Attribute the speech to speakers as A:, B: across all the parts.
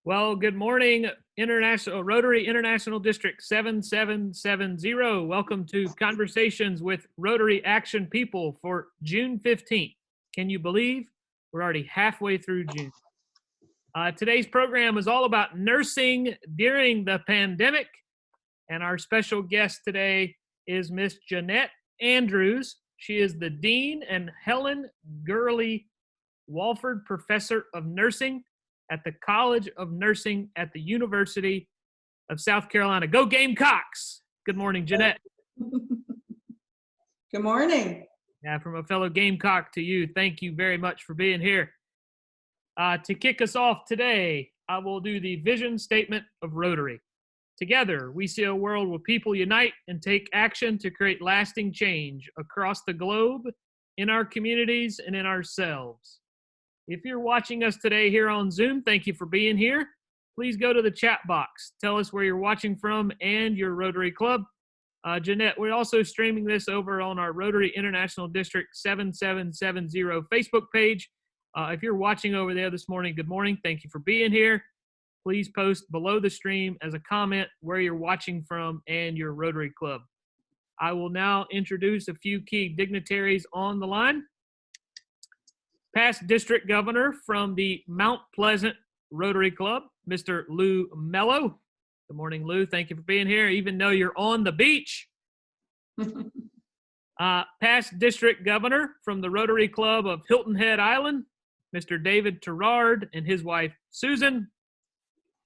A: Well, good morning, Rotary International District 7770. Welcome to Conversations with Rotary Action People for June 15th. Can you believe we're already halfway through June? Today's program is all about nursing during the pandemic, and our special guest today is Miss Jeanette Andrews. She is the Dean and Helen Gurley Walford Professor of Nursing at the College of Nursing at the University of South Carolina. Go Gamecocks! Good morning, Jeanette.
B: Good morning.
A: Yeah, from a fellow Gamecock to you, thank you very much for being here. To kick us off today, I will do the vision statement of Rotary. Together, we see a world where people unite and take action to create lasting change across the globe, in our communities, and in ourselves. If you're watching us today here on Zoom, thank you for being here. Please go to the chat box. Tell us where you're watching from and your Rotary Club. Jeanette, we're also streaming this over on our Rotary International District 7770 Facebook page. If you're watching over there this morning, good morning. Thank you for being here. Please post below the stream as a comment where you're watching from and your Rotary Club. I will now introduce a few key dignitaries on the line. Past District Governor from the Mount Pleasant Rotary Club, Mr. Lou Mello. Good morning, Lou. Thank you for being here, even though you're on the beach. Past District Governor from the Rotary Club of Hilton Head Island, Mr. David Terrard and his wife, Susan.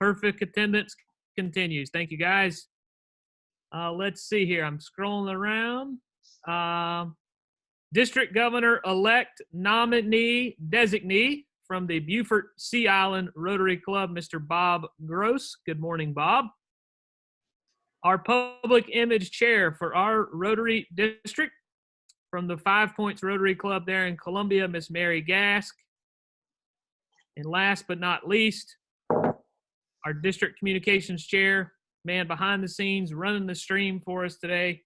A: Perfect attendance continues. Thank you, guys. Let's see here. I'm scrolling around. District Governor-elect nominee designee from the Beaufort Sea Island Rotary Club, Mr. Bob Gross. Good morning, Bob. Our Public Image Chair for our Rotary District from the 5 Points Rotary Club there in Columbia, Miss Mary Gask. And last but not least, our District Communications Chair, man behind the scenes running the stream for us today,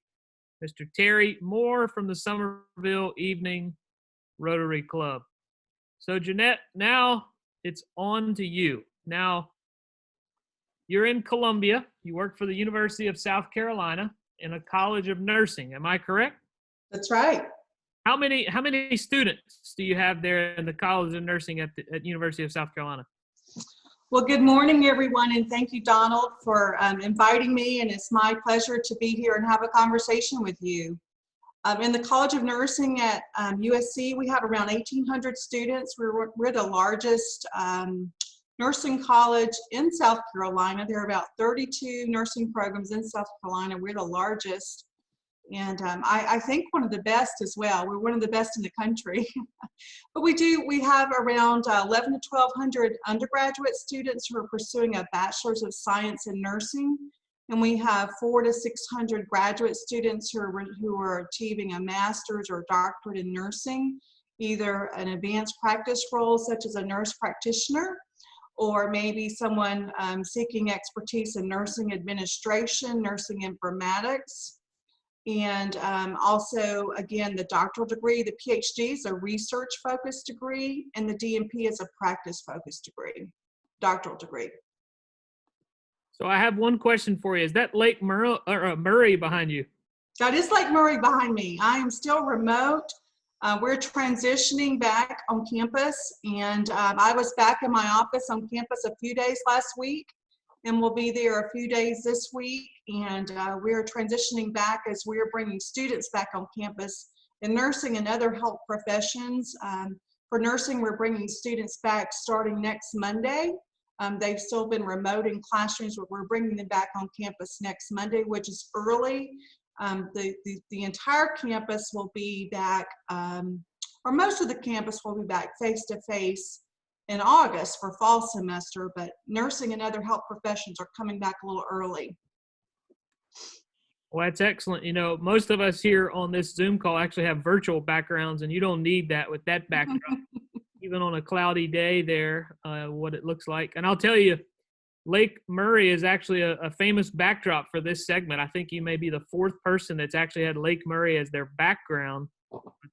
A: Mr. Terry Moore from the Somerville Evening Rotary Club. So, Jeanette, now it's on to you. Now, you're in Columbia. You work for the University of South Carolina in a College of Nursing. Am I correct?
B: That's right.
A: How many students do you have there in the College of Nursing at University of South Carolina?
B: Well, good morning, everyone, and thank you, Donald, for inviting me, and it's my pleasure to be here and have a conversation with you. In the College of Nursing at UofSC, we have around 1,800 students. We're the largest nursing college in South Carolina. There are about 32 nursing programs in South Carolina. We're the largest, and I think one of the best as well. We're one of the best in the country. But we have around 1,100 to 1,200 undergraduate students who are pursuing a Bachelor's of Science in Nursing, and we have 400 to 600 graduate students who are achieving a master's or doctorate in nursing, either an advanced practice role such as a nurse practitioner, or maybe someone seeking expertise in nursing administration, nursing informatics. And also, again, the doctoral degree. The PhD is a research-focused degree, and the DNP is a practice-focused degree, doctoral degree.
A: So I have one question for you. Is that Lake Murray behind you?
B: That is Lake Murray behind me. I am still remote. We're transitioning back on campus, and I was back in my office on campus a few days last week, and we'll be there a few days this week. And we're transitioning back as we're bringing students back on campus in nursing and other health professions. For nursing, we're bringing students back starting next Monday. They've still been remote in classrooms, but we're bringing them back on campus next Monday, which is early. The entire campus will be back, or most of the campus will be back face-to-face in August for fall semester, but nursing and other health professions are coming back a little early.
A: Well, that's excellent. You know, most of us here on this Zoom call actually have virtual backgrounds, and you don't need that with that backdrop. Even on a cloudy day there, what it looks like. And I'll tell you, Lake Murray is actually a famous backdrop for this segment. I think you may be the fourth person that's actually had Lake Murray as their background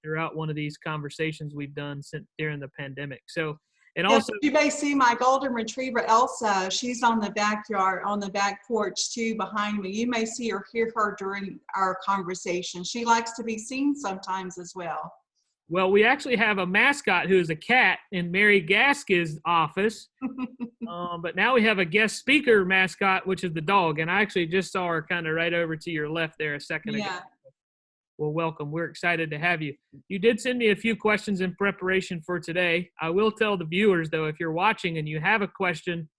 A: throughout one of these conversations we've done since during the pandemic. So And
B: Yes,
A: also,
B: you may see my golden retriever, Elsa. She's on the backyard, on the back porch too, behind me. You may see or hear her during our conversation. She likes to be seen sometimes as well.
A: well, we actually have a mascot who is a cat in Mary Gaskell's office. But now we have a guest speaker mascot, which is the dog. And I actually just saw her kind of right over to your left there a second ago.
B: Yeah.
A: Well, welcome. We're excited to have you. You did send me a few questions in preparation for today. I will tell the viewers, though, if you're watching and you have a question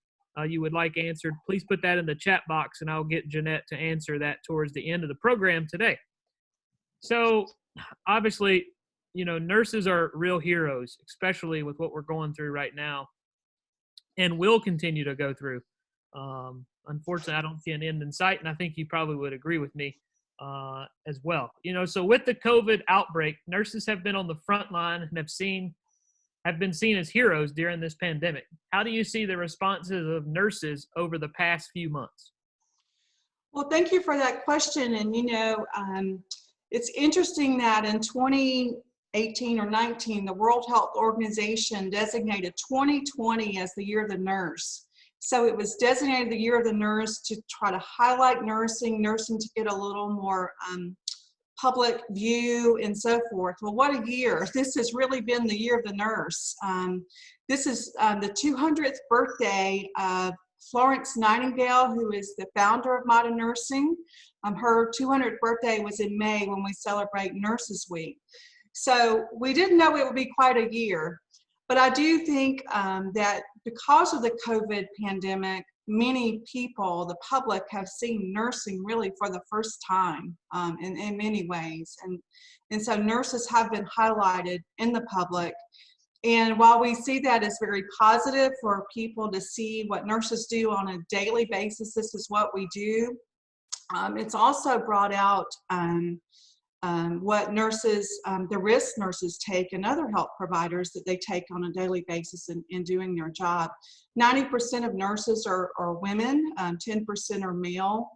A: you would like answered, please put that in the chat box, and I'll get Jeanette to answer that towards the end of the program today. So, obviously, you know, nurses are real heroes, especially with what we're going through right now and will continue to go through. Unfortunately, I don't see an end in sight, and I think you probably would agree with me as well. You know, so with the COVID outbreak, nurses have been on the front line and have been seen as heroes during this pandemic. How do you see the responses of nurses over the past few months?
B: Well, thank you for that question. And, you know, it's interesting that in 2018 or 19, the World Health Organization designated 2020 as the year of the nurse. So it was designated the year of the nurse to try to highlight nursing to get a little more public view and so forth. Well, what a year. This has really been the year of the nurse. This is the 200th birthday of Florence Nightingale, who is the founder of modern nursing. Her 200th birthday was in May when we celebrate Nurses Week. So we didn't know it would be quite a year. But I do think that because of the COVID pandemic, many people, the public, have seen nursing really for the first time in many ways. And so nurses have been highlighted in the public. And while we see that as very positive for people to see what nurses do on a daily basis, this is what we do, it's also brought out what nurses, the risk nurses take and other health providers that they take on a daily basis in doing their job. 90% of nurses are women, 10% are male.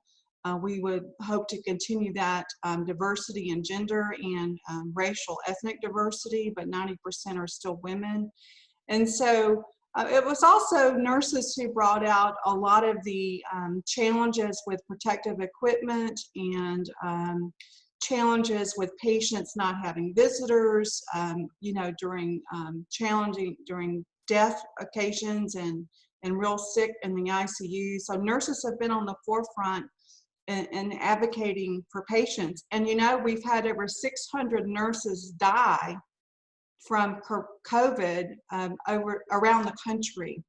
B: We would hope to continue that diversity in gender and racial, ethnic diversity, but 90% are still women. And so it was also nurses who brought out a lot of the challenges with protective equipment and challenges with patients not having visitors, you know, during during death occasions and real sick in the ICU. So nurses have been on the forefront in advocating for patients. And, you know, we've had over 600 nurses die from COVID around the country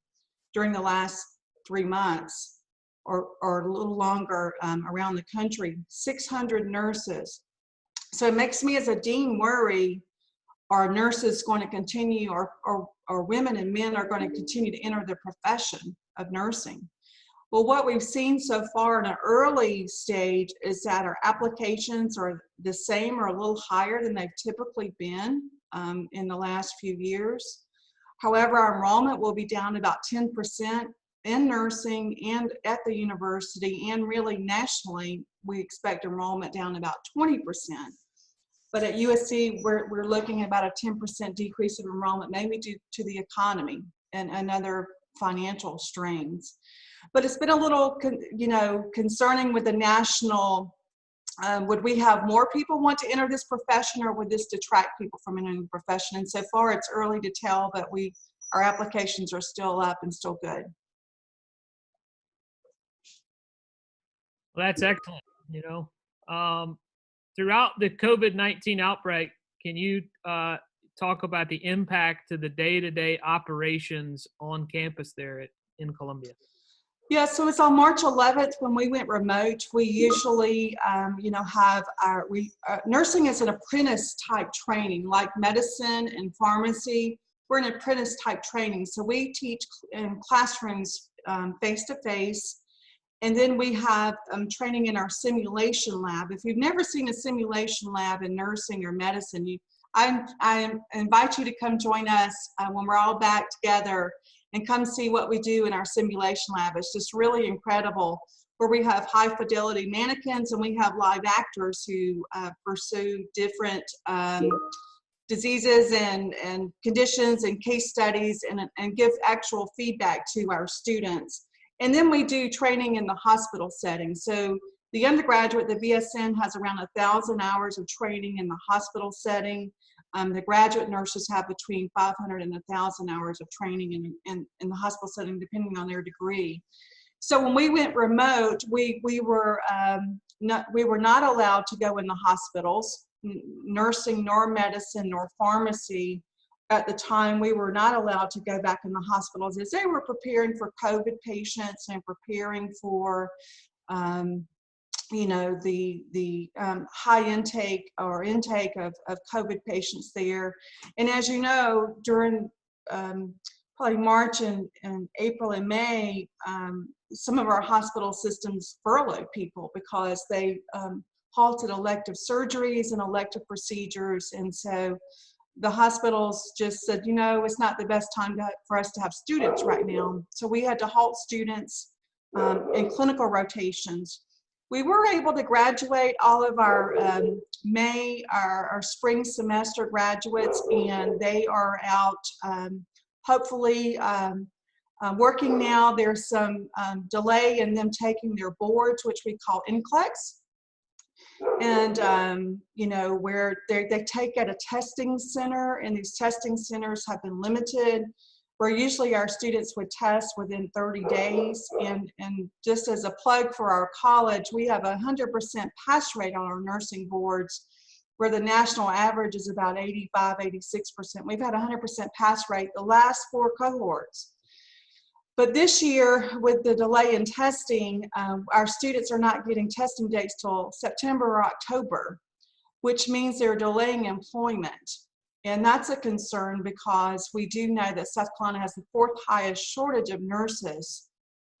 B: during the last 3 months or a little longer around the country, 600 nurses. So it makes me as a dean worry, are nurses going to continue or women and men are going to continue to enter the profession of nursing? Well, what we've seen so far in an early stage is that our applications are the same or a little higher than they've typically been in the last few years. However, our enrollment will be down about 10% in nursing and at the university, and really nationally, we expect enrollment down about 20%. But at USC, we're looking at about a 10% decrease of enrollment, maybe due to the economy and other financial strains. But it's been a little, you know, concerning with the national, would we have more people want to enter this profession, or would this detract people from entering the profession? And so far it's early to tell, but our applications are still up and still good.
A: Well, that's excellent. You know, throughout the COVID-19 outbreak, can you talk about the impact to the day-to-day operations on campus there in Columbia?
B: Yeah, so it's on March 11th when we went remote. We usually, you know, have nursing is an apprentice type training, like medicine and pharmacy. We're an apprentice type training. So we teach in classrooms face to face. And then we have training in our simulation lab. If you've never seen a simulation lab in nursing or medicine, I invite you to come join us when we're all back together and come see what we do in our simulation lab. It's just really incredible, where we have high fidelity mannequins and we have live actors who pursue different diseases and conditions and case studies and give actual feedback to our students. And then we do training in the hospital setting. So the undergraduate, the BSN, has around 1,000 hours of training in the hospital setting. The graduate nurses have between 500 and 1,000 hours of training in the hospital setting, depending on their degree. So when we went remote, we were not allowed to go in the hospitals, nursing nor medicine nor pharmacy. At the time, we were not allowed to go back in the hospitals as they were preparing for COVID patients and preparing for the high intake of COVID patients there. And as you know, during probably March and April and May, some of our hospital systems furloughed people because they halted elective surgeries and elective procedures. And so the hospitals just said, you know, it's not the best time for us to have students right now. So we had to halt students in clinical rotations. We were able to graduate all of our our spring semester graduates, and they are out hopefully working now. There's some delay in them taking their boards, which we call NCLEX. And, where they take at a testing center, and these testing centers have been limited, where usually our students would test within 30 days. And just as a plug for our college, we have a 100% pass rate on our nursing boards, where the national average is about 85, 86%. We've had a 100% pass rate the last 4 cohorts. But this year, with the delay in testing, our students are not getting testing dates till September or October, which means they're delaying employment. And that's a concern because we do know that South Carolina has the 4th highest shortage of nurses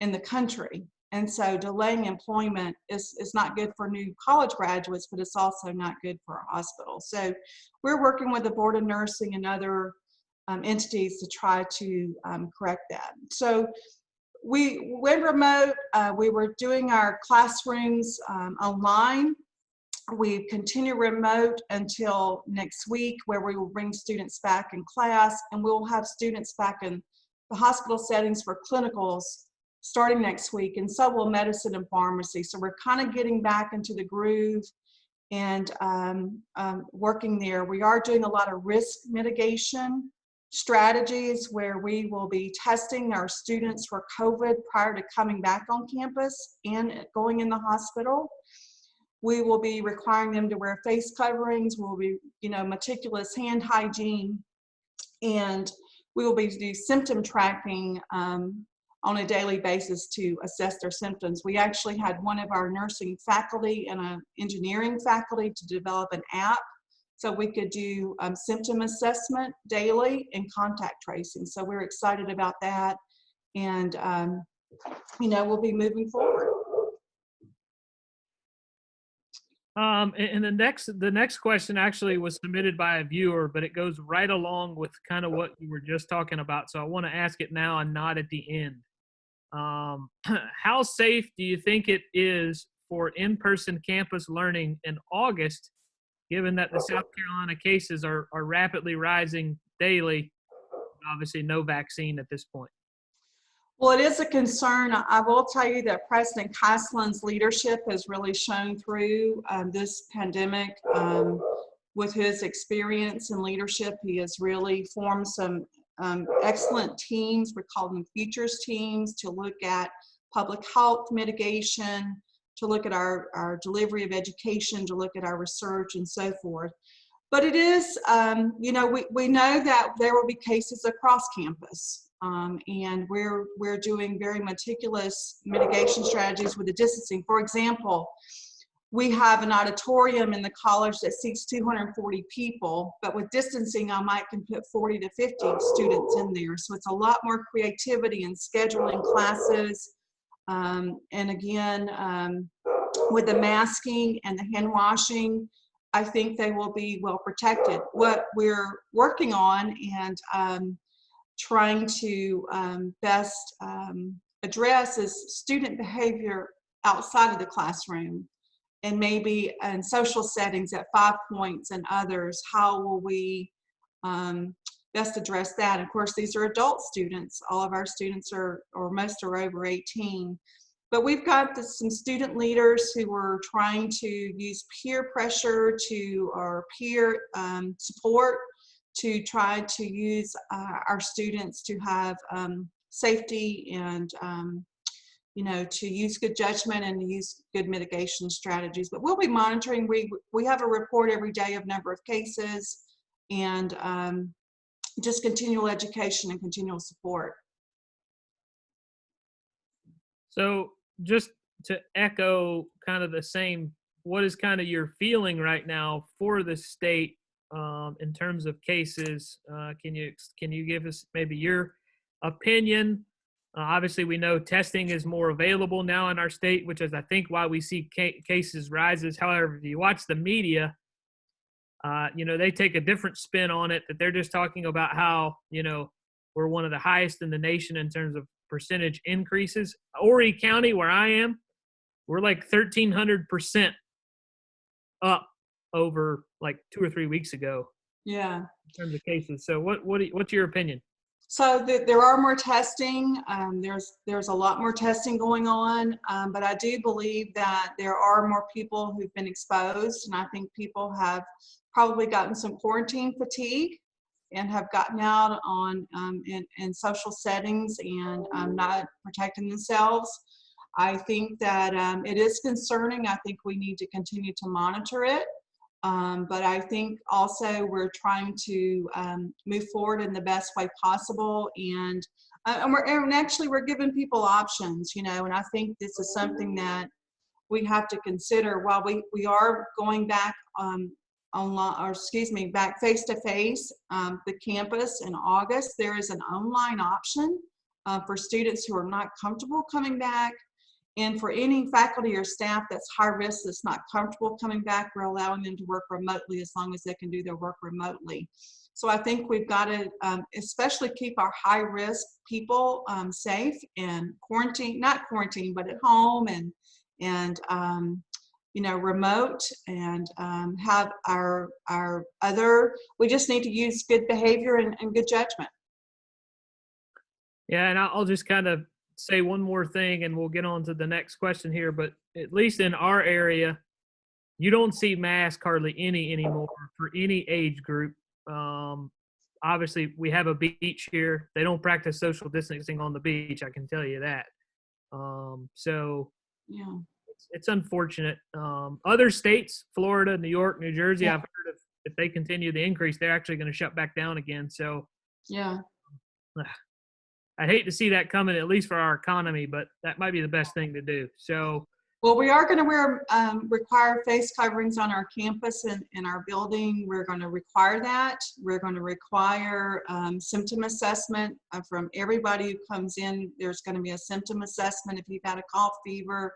B: in the country. And so delaying employment is not good for new college graduates, but it's also not good for our hospitals. So we're working with the Board of Nursing and other entities to try to correct that. So we went remote. We were doing our classrooms online. We continue remote until next week, where we will bring students back in class, and we'll have students back in the hospital settings for clinicals starting next week, and so will medicine and pharmacy. So we're kind of getting back into the groove and working there. We are doing a lot of risk mitigation strategies, where we will be testing our students for COVID prior to coming back on campus and going in the hospital. We will be requiring them to wear face coverings. We'll be, meticulous hand hygiene, and we will be doing symptom tracking on a daily basis to assess their symptoms. We actually had one of our nursing faculty and an engineering faculty to develop an app so we could do symptom assessment daily and contact tracing. So we're excited about that, and we'll be moving forward.
A: And the next question actually was submitted by a viewer, but it goes right along with kind of what you were just talking about. So I want to ask it now and not at the end. How safe do you think it is for in-person campus learning in August, given that the South Carolina cases are rapidly rising daily? Obviously, no vaccine at this point.
B: Well, it is a concern. I will tell you that President Caslon's leadership has really shown through this pandemic. With his experience and leadership, he has really formed some excellent teams. We call them features teams, to look at public health mitigation, to look at our delivery of education, to look at our research and so forth. But it is, we know that there will be cases across campus. And we're doing very meticulous mitigation strategies with the distancing. For example, we have an auditorium in the college that seats 240 people, but with distancing, I can put 40 to 50 students in there. So it's a lot more creativity in scheduling classes. And again, with the masking and the hand washing, I think they will be well protected. What we're working on and trying to best address is student behavior outside of the classroom, and maybe in social settings at 5 Points and others. How will we best address that. Of course, these are adult students. All of our students are, or most are over 18. But we've got some student leaders who are trying to use peer pressure or peer support to try to use our students to have safety and to use good judgment and to use good mitigation strategies. But we'll be monitoring. We have a report every day of number of cases and just continual education and continual support.
A: So just to echo kind of the same, what is kind of your feeling right now for the state in terms of cases? Can you give us maybe your opinion? Obviously, we know testing is more available now in our state, which is, I think, why we see cases rises. However, if you watch the media, they take a different spin on it, that they're just talking about how, we're one of the highest in the nation in terms of percentage increases. Horry County, where I am, we're like 1,300% up over like 2 or 3 weeks ago.
B: Yeah.
A: In terms of cases. So what's your opinion?
B: So there are more testing. There's a lot more testing going on, but I do believe that there are more people who've been exposed, and I think people have probably gotten some quarantine fatigue and have gotten out on in social settings and not protecting themselves. I think that it is concerning. I think we need to continue to monitor it. But I think also we're trying to move forward in the best way possible, and actually we're giving people options, and I think this is something that we have to consider. While we are going back back face to face, the campus in August, there is an online option for students who are not comfortable coming back. And for any faculty or staff that's high risk, that's not comfortable coming back, we're allowing them to work remotely as long as they can do their work remotely. So I think we've got to especially keep our high risk people safe and not quarantine, but at home and remote, and have our other, we just need to use good behavior and good judgment.
A: Yeah, and I'll just kind of say one more thing and we'll get on to the next question here, but at least in our area, you don't see masks hardly anymore for any age group. Obviously, we have a beach here. They don't practice social distancing on the beach, I can tell you that. So yeah, it's unfortunate. Other states, Florida, New York, New Jersey, yeah. I've heard if they continue the increase, they're actually going to shut back down again. So yeah. I'd hate to see that coming, at least for our economy, but that might be the best thing to do. So,
B: well, we are going to require face coverings on our campus and in our building. We're going to require that. We're going to require symptom assessment from everybody who comes in. There's going to be a symptom assessment if you've had a cough, fever,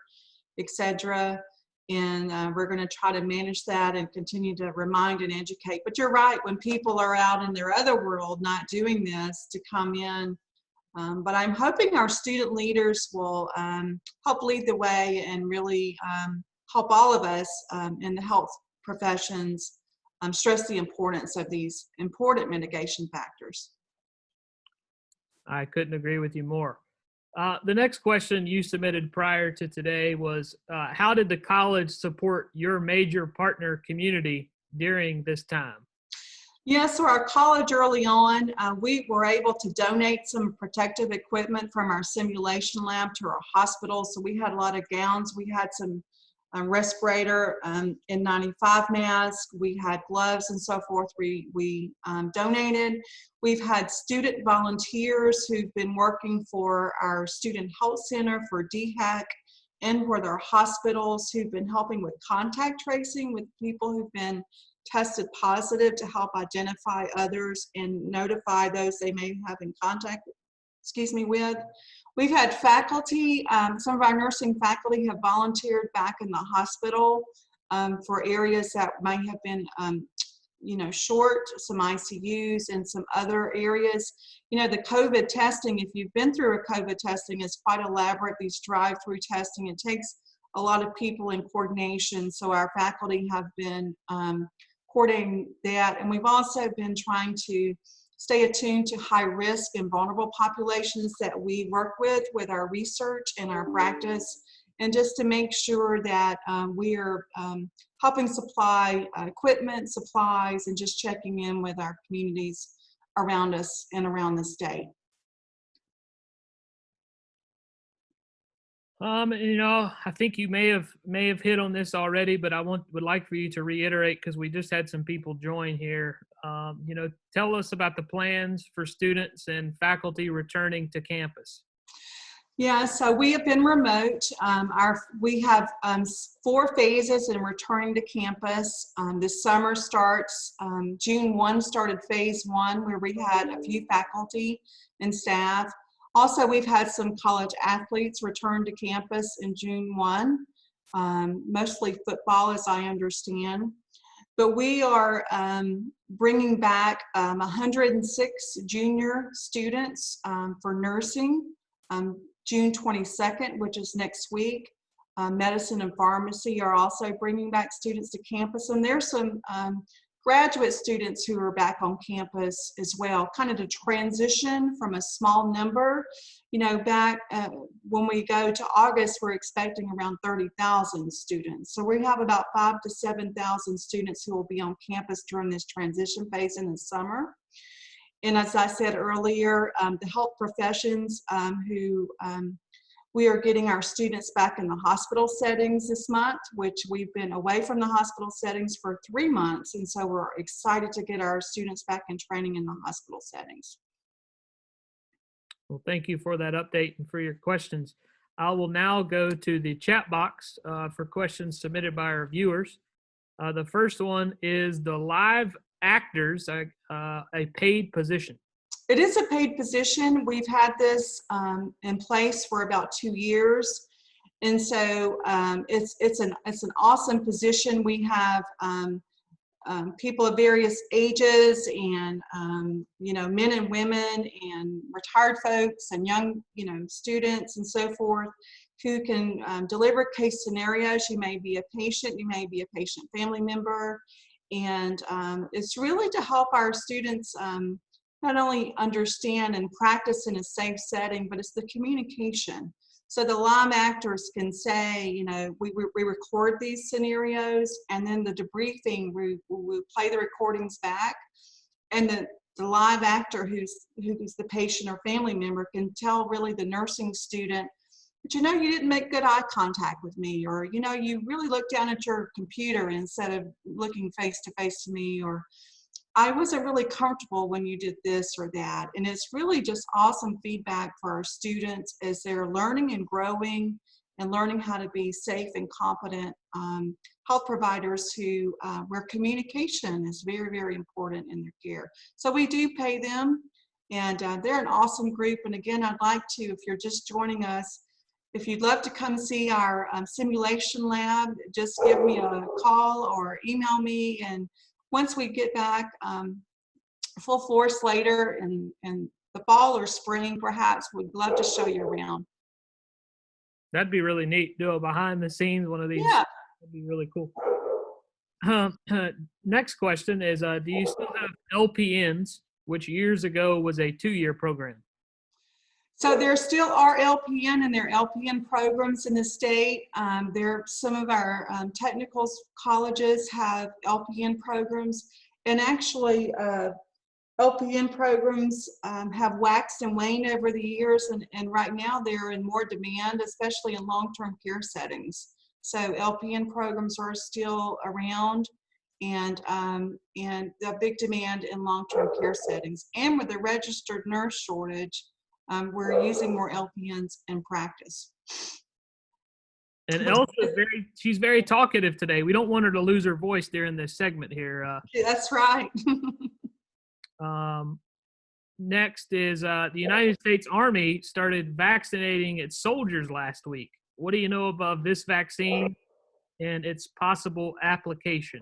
B: etc. And we're going to try to manage that and continue to remind and educate. But you're right, when people are out in their other world not doing this, to come in. But I'm hoping our student leaders will help lead the way and really help all of us in the health professions stress the importance of these important mitigation factors.
A: I couldn't agree with you more. The next question you submitted prior to today was, how did the college support your major partner community during this time?
B: Yeah, so our college early on, we were able to donate some protective equipment from our simulation lab to our hospital. So we had a lot of gowns. We had some respirator N95 masks. We had gloves and so forth. We donated. We've had student volunteers who've been working for our student health center, for DHEC, and for their hospitals, who've been helping with contact tracing with people who've been tested positive, to help identify others and notify those they may have in contact with. We've had faculty, some of our nursing faculty have volunteered back in the hospital for areas that might have been short, some ICUs and some other areas. The COVID testing, if you've been through a COVID testing, is quite elaborate. These drive-through testing, it takes a lot of people in coordination. So our faculty have been coordinating that. And we've also been trying to stay attuned to high risk and vulnerable populations that we work with our research and our practice, and just to make sure that we are helping supply equipment, supplies, and just checking in with our communities around us and around the state.
A: I think you may have hit on this already, but I would like for you to reiterate, because we just had some people join here. Tell us about the plans for students and faculty returning to campus.
B: Yeah, so we have been remote. We have 4 phases in returning to campus. This summer starts, June 1 started phase 1, where we had a few faculty and staff. Also, we've had some college athletes return to campus in June 1, mostly football, as I understand. But we are bringing back 106 junior students for nursing. June 22nd, which is next week. Medicine and pharmacy are also bringing back students to campus. And there's some graduate students who are back on campus as well, kind of to transition from a small number. Back when we go to August, we're expecting around 30,000 students. So we have about 5,000 to 7,000 students who will be on campus during this transition phase in the summer. And as I said earlier, the health professions we are getting our students back in the hospital settings this month, which we've been away from the hospital settings for 3 months. And so we're excited to get our students back in training in the hospital settings.
A: Well, thank you for that update and for your questions. I will now go to the chat box for questions submitted by our viewers. The first one is the live actors, a paid position.
B: It is a paid position. We've had this in place for about 2 years. And so it's an awesome position. We have people of various ages and, men and women and retired folks and young, students and so forth, who can deliver case scenarios. You may be a patient, you may be a patient family member. And it's really to help our students not only understand and practice in a safe setting, but it's the communication. So the live actors can say, we record these scenarios, and then the debriefing, we play the recordings back, and the live actor who's the patient or family member can tell really the nursing student, but you didn't make good eye contact with me, or you really looked down at your computer instead of looking face to face to me, or I wasn't really comfortable when you did this or that. And it's really just awesome feedback for our students as they're learning and growing and learning how to be safe and competent health providers where communication is very, very important in their care. So we do pay them, and they're an awesome group. And again, I'd like to, if you're just joining us, if you'd love to come see our simulation lab, just give me a call or email me. And once we get back full force later in the fall or spring, perhaps, we'd love to show you around.
A: That'd be really neat. Do a behind the scenes one of these.
B: Yeah.
A: That'd be really cool. Next question is, do you still have LPNs, which years ago was a 2-year program?
B: So there still are LPN and there are LPN programs in the state. Some of our technical colleges have LPN programs, and actually LPN programs have waxed and waned over the years, and right now they're in more demand, especially in long-term care settings. So LPN programs are still around, and the big demand in long-term care settings. And with the registered nurse shortage, we're using more LPNs in practice.
A: And Elsa she's very talkative today. We don't want her to lose her voice during this segment here.
B: That's right.
A: Next is the United States Army started vaccinating its soldiers last week. What do you know about this vaccine and its possible application?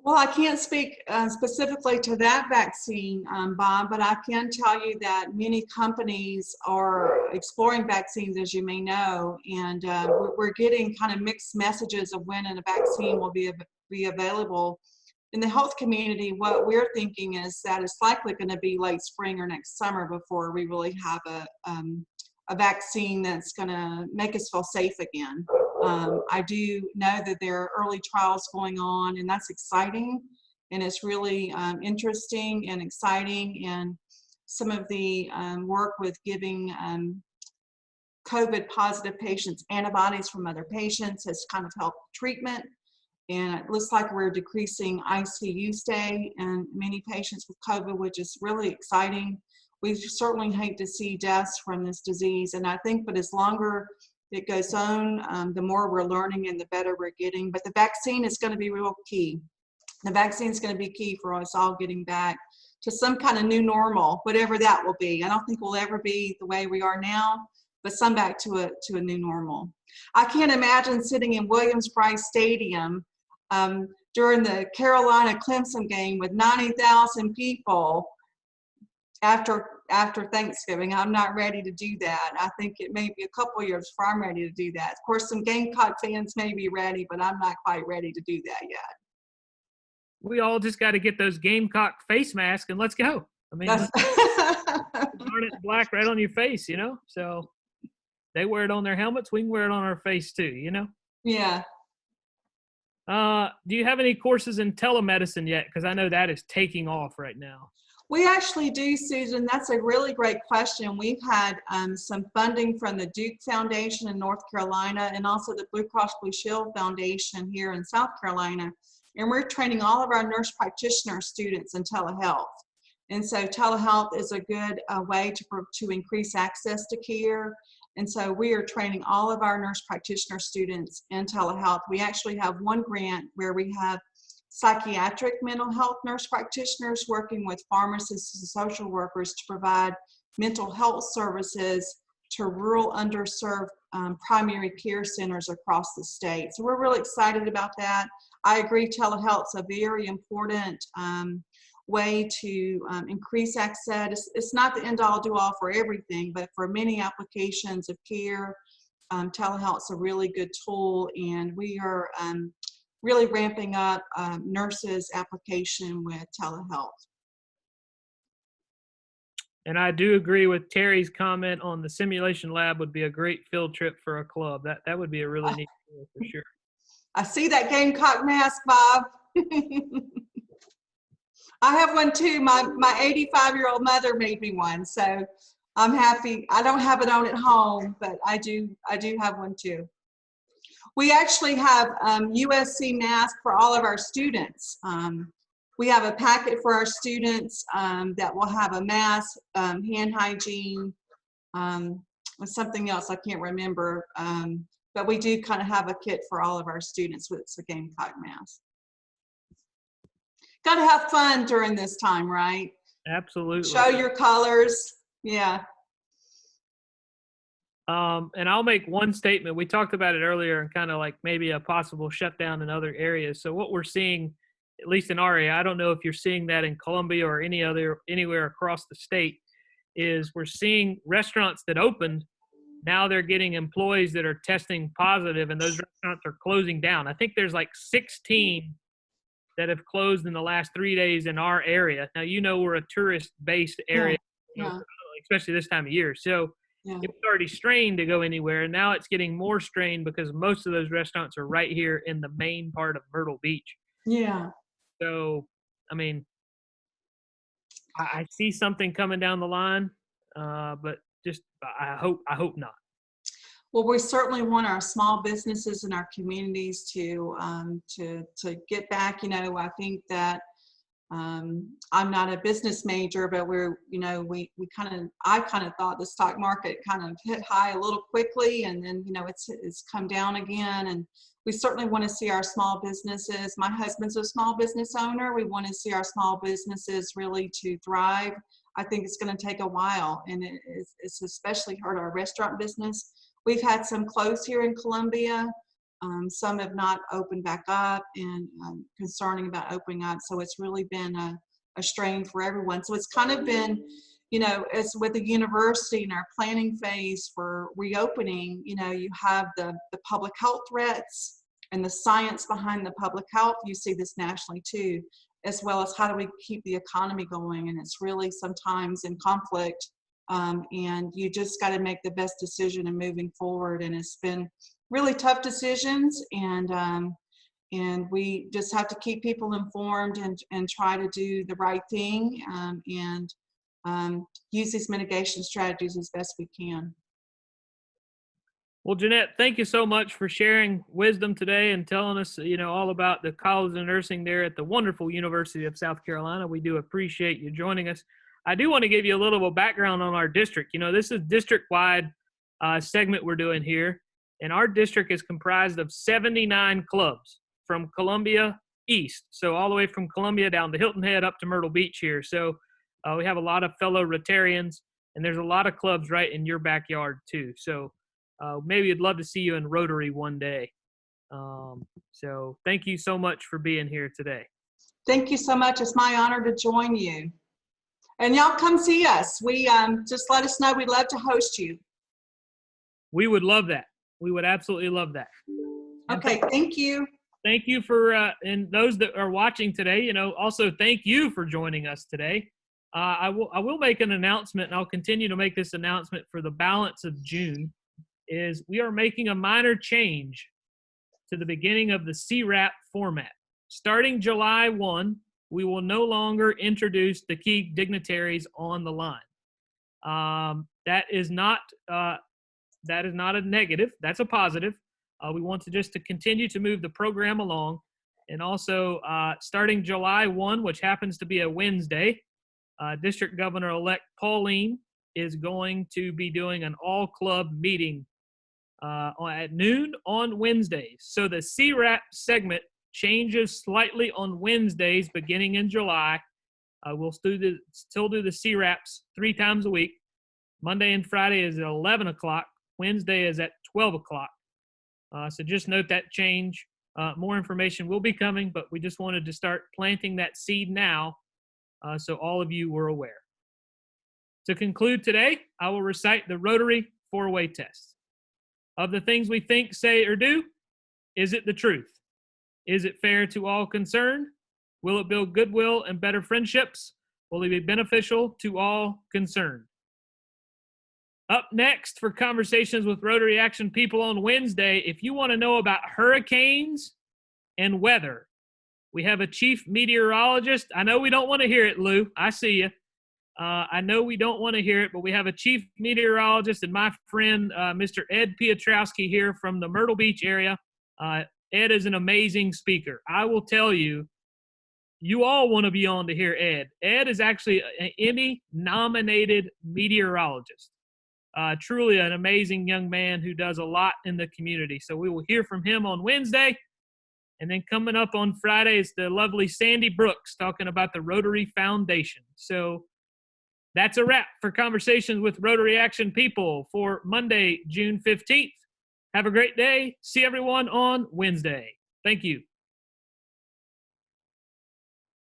B: Well, I can't speak specifically to that vaccine, Bob, but I can tell you that many companies are exploring vaccines, as you may know, and we're getting kind of mixed messages of when a vaccine will be available. in the health community, what we're thinking is that it's likely going to be late spring or next summer before we really have a vaccine that's going to make us feel safe again. I do know that there are early trials going on, and that's exciting, and it's really interesting and exciting. And some of the work with giving COVID positive patients antibodies from other patients has kind of helped treatment. And it looks like we're decreasing ICU stay in many patients with COVID, which is really exciting. We certainly hate to see deaths from this disease. And I think, but as longer it goes on, the more we're learning and the better we're getting. But the vaccine is going to be real key. The vaccine is going to be key for us all getting back to some kind of new normal, whatever that will be. I don't think we'll ever be the way we are now, but some back to a new normal. I can't imagine sitting in Williams-Brice Stadium during the Carolina-Clemson game with 90,000 people after Thanksgiving. I'm not ready to do that. I think it may be a couple years before I'm ready to do that. Of course, some Gamecock fans may be ready, but I'm not quite ready to do that yet.
A: We all just got to get those Gamecock face masks and let's go. I mean, burn it black right on your face, you know? So they wear it on their helmets. We can wear it on our face too, you know?
B: Yeah.
A: Do you have any courses in telemedicine yet? Because I know that is taking off right now.
B: We actually do, Susan. That's a really great question. We've had some funding from the Duke Foundation in North Carolina and also the Blue Cross Blue Shield Foundation here in South Carolina. And we're training all of our nurse practitioner students in telehealth. And so telehealth is a good way to increase access to care. And so we are training all of our nurse practitioner students in telehealth. We actually have one grant where we have psychiatric mental health nurse practitioners working with pharmacists and social workers to provide mental health services to rural underserved primary care centers across the state. So we're really excited about that. I agree, telehealth's a very important way to increase access. It's not the end-all, do-all for everything, but for many applications of care, telehealth's a really good tool, and we are really ramping up nurses' application with telehealth.
A: And I do agree with Terry's comment on the simulation lab would be a great field trip for a club. That would be a really neat deal for sure. I
B: see that Gamecock mask, Bob. I have one too. My 85-year-old mother made me one, so I'm happy. I don't have it on at home, but I do have one too. We actually have UofSC masks for all of our students. We have a packet for our students that will have a mask, hand hygiene, and something else I can't remember. But we do kind of have a kit for all of our students with the Gamecock mask. Got to have fun during this time, right?
A: Absolutely.
B: Show your colors. Yeah.
A: And I'll make one statement. We talked about it earlier and kind of like maybe a possible shutdown in other areas. So what we're seeing, at least in our area, I don't know if you're seeing that in Columbia or anywhere across the state, is we're seeing restaurants that opened, now they're getting employees that are testing positive, and those restaurants are closing down. I think there's like 16 that have closed in the last 3 days in our area. Now, you know, we're a tourist-based area, you know, especially this time of year. So it was already strained to go anywhere, and now it's getting more strained because most of those restaurants are right here in the main part of Myrtle Beach.
B: Yeah.
A: So, I mean, I see something coming down the line, but just I hope not.
B: Well, we certainly want our small businesses and our communities to get back. You know, I think that I'm not a business major, but I kind of thought the stock market kind of hit high a little quickly, and then, you know, it's come down again. And we certainly want to see our small businesses. My husband's a small business owner. We want to see our small businesses really to thrive. I think it's going to take a while, and it's especially hurt our restaurant business. We've had some close here in Columbia. Some have not opened back up, and concerning about opening up. So it's really been a strain for everyone. So it's kind of been, you know, as with the university in our planning phase for reopening, you know, you have the public health threats and the science behind the public health. You see this nationally too, as well as how do we keep the economy going. And it's really sometimes in conflict, and you just got to make the best decision in moving forward. And it's been really tough decisions, and we just have to keep people informed and try to do the right thing, and use these mitigation strategies as best we can.
A: Well, Jeanette, thank you so much for sharing wisdom today and telling us, all about the College of Nursing there at the wonderful University of South Carolina. We do appreciate you joining us. I do want to give you a little background on our district. This is district-wide segment we're doing here, and our district is comprised of 79 clubs from Columbia east, so all the way from Columbia down to Hilton Head up to Myrtle Beach here. So we have a lot of fellow Rotarians, and there's a lot of clubs right in your backyard too. So maybe I'd love to see you in Rotary one day. So thank you so much for being here today.
B: Thank you so much. It's my honor to join you. And y'all come see us. We just let us know. We'd love to host you.
A: We would love that. We would absolutely love that.
B: Okay, thank you.
A: Thank you for, and those that are watching today, also thank you for joining us today. I will make an announcement, and I'll continue to make this announcement for the balance of June, is we are making a minor change to the beginning of the CWRAP format. Starting July 1, we will no longer introduce the key dignitaries on the line. That is not a negative. That's a positive. We want to continue to move the program along. And also, starting July 1, which happens to be a Wednesday, District Governor-elect Pauline is going to be doing an all-club meeting at noon on Wednesdays. So the CWRAP segment changes slightly on Wednesdays beginning in July. We'll still do the CWRAPs 3 times a week. Monday and Friday is at 11 o'clock. Wednesday is at 12 o'clock. So just note that change. More information will be coming, but we just wanted to start planting that seed now so all of you were aware. To conclude today, I will recite the Rotary 4-way test. Of the things we think, say, or do, is it the truth? Is it fair to all concerned? Will it build goodwill and better friendships? Will it be beneficial to all concerned? Up next for Conversations with Rotary Action People on Wednesday, if you want to know about hurricanes and weather, we have a chief meteorologist. I know we don't want to hear it, Lou. I see you. I know we don't want to hear it, but we have a chief meteorologist and my friend, Mr. Ed Piotrowski here from the Myrtle Beach area. Ed is an amazing speaker. I will tell you, you all want to be on to hear Ed. Ed is actually an Emmy-nominated meteorologist. Truly an amazing young man who does a lot in the community. So we will hear from him on Wednesday. And then coming up on Friday is the lovely Sandy Brooks talking about the Rotary Foundation. So that's a wrap for Conversations with Rotary Action People for Monday, June 15th. Have a great day. See everyone on Wednesday. Thank you.